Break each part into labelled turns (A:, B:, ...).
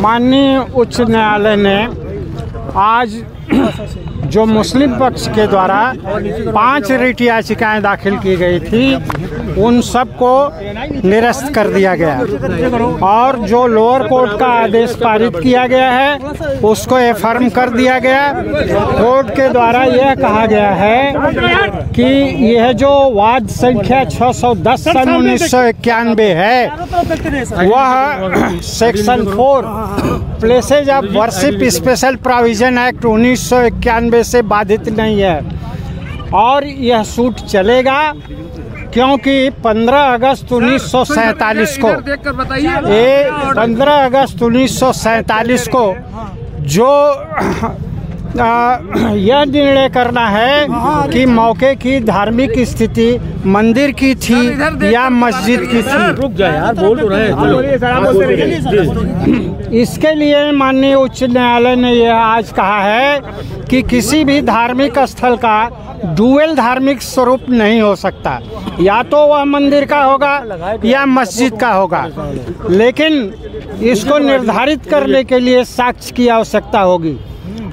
A: माननीय उच्च न्यायालय ने आज जो मुस्लिम पक्ष के द्वारा 5 रिट याचिकाएं दाखिल की गई थी उन सबको निरस्त कर दिया गया और जो लोअर कोर्ट का आदेश पारित किया गया है उसको एफर्म कर दिया गया। कोर्ट के द्वारा यह कहा गया है कि यह जो वाद संख्या 610 सन 1991 है वह section 4 places of worship special provision act 1991 से बाधित नहीं है और यह सूट चलेगा क्योंकि 15 अगस्त 1947 को 15 अगस्त 1947 को जो यह निर्णय करना है कि मौके की धार्मिक स्थिति मंदिर की थी या मस्जिद की थी।
B: रुक जाए यार, बोल तो रहे।
A: इसके लिए माननीय उच्च न्यायालय ने यह आज कहा है कि किसी भी धार्मिक स्थल का डुअल धार्मिक स्वरूप नहीं हो सकता, या तो वह मंदिर का होगा या मस्जिद का होगा, लेकिन इसको निर्धारित करने के लिए साक्ष्य की आवश्यकता होगी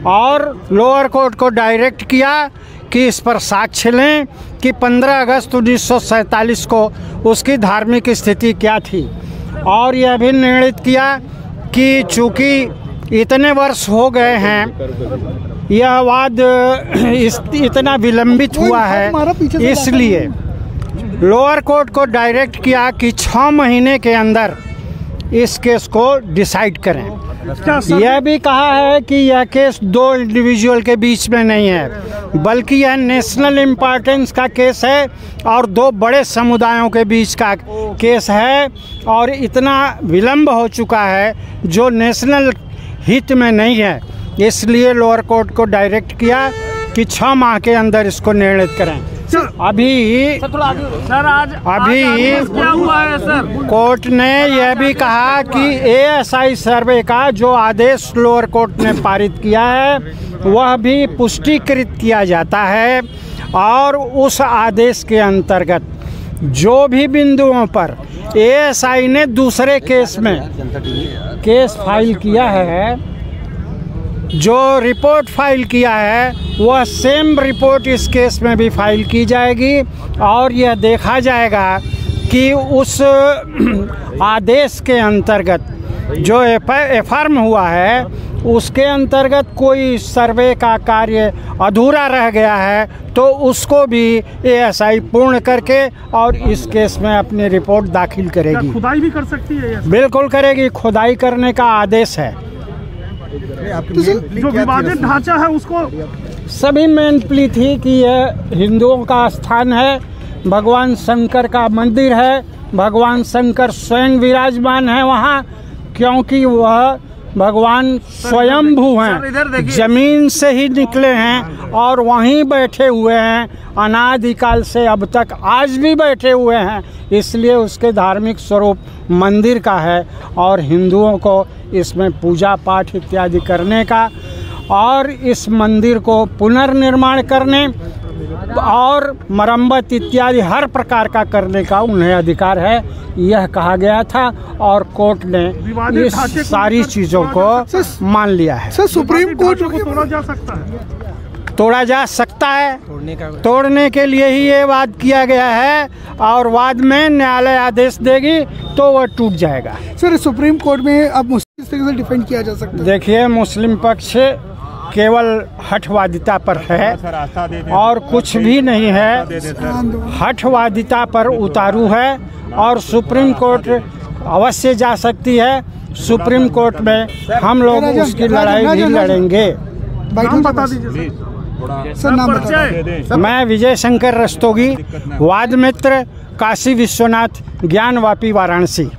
A: और लोअर कोर्ट को डायरेक्ट किया कि इस पर साक्ष्य लें कि 15 अगस्त 1947 को उसकी धार्मिक स्थिति क्या थी और यह भी निर्णित किया कि चूँकि इतने वर्ष हो गए हैं, यह वाद इतना विलंबित हुआ है, इसलिए लोअर कोर्ट को डायरेक्ट किया कि 6 महीने के अंदर इस केस को डिसाइड करें। यह भी कहा है कि यह केस 2 इंडिविजुअल के बीच में नहीं है बल्कि यह नेशनल इम्पोर्टेंस का केस है और 2 बड़े समुदायों के बीच का केस है और इतना विलंब हो चुका है जो नेशनल हित में नहीं है, इसलिए लोअर कोर्ट को डायरेक्ट किया कि 6 माह के अंदर इसको निर्णित करें। अभी
B: क्या हुआ है सर?
A: कोर्ट ने यह भी कहा कि ASI सर्वे का जो आदेश लोअर कोर्ट ने पारित किया है वह भी पुष्टिकृत किया जाता है और उस आदेश के अंतर्गत जो भी बिंदुओं पर ASI ने दूसरे केस में केस फाइल किया है, जो रिपोर्ट फाइल किया है वह सेम रिपोर्ट इस केस में भी फाइल की जाएगी और यह देखा जाएगा कि उस आदेश के अंतर्गत जो एफर्म हुआ है उसके अंतर्गत कोई सर्वे का कार्य अधूरा रह गया है तो उसको भी ASI पूर्ण करके और इस केस में अपनी रिपोर्ट दाखिल करेगी।
B: खुदाई भी कर सकती है?
A: बिल्कुल करेगी, खुदाई करने का आदेश है।
B: जो विवादित ढांचा है उसको
A: सभी मेन प्ली थी कि यह हिंदुओं का स्थान है, भगवान शंकर का मंदिर है, भगवान शंकर स्वयं विराजमान है वहाँ, क्योंकि वह भगवान स्वयंभू हैं, जमीन से ही निकले हैं और वहीं बैठे हुए हैं, अनादिकाल से अब तक आज भी बैठे हुए हैं, इसलिए उसके धार्मिक स्वरूप मंदिर का है और हिंदुओं को इसमें पूजा पाठ इत्यादि करने का और इस मंदिर को पुनर्निर्माण करने और मरम्मत इत्यादि हर प्रकार का करने का उन्हें अधिकार है, यह कहा गया था और कोर्ट ने इस सारी चीज़ों को मान लिया है।
B: सर, सुप्रीम कोर्ट को तोड़ा जा सकता है?
A: तोड़ा जा सकता है, तोड़ने के लिए ही ये वाद किया गया है और वाद में न्यायालय आदेश देगी तो वह टूट जाएगा।
B: सर, सुप्रीम कोर्ट में अब मुस्लिम इस तरीके से डिफेंड किया जा सकता है?
A: देखिए, मुस्लिम पक्ष केवल हठवादिता पर है और कुछ भी नहीं है, हठवादिता पर उतारू है और सुप्रीम कोर्ट अवश्य जा सकती है। सुप्रीम कोर्ट में हम लोग उसकी लड़ाई भी लड़ेंगे।
B: नाम बता दीजिए सर। नाम बता।
A: मैं विजय शंकर रस्तोगी, वाद मित्र, काशी विश्वनाथ, ज्ञानवापी, वाराणसी।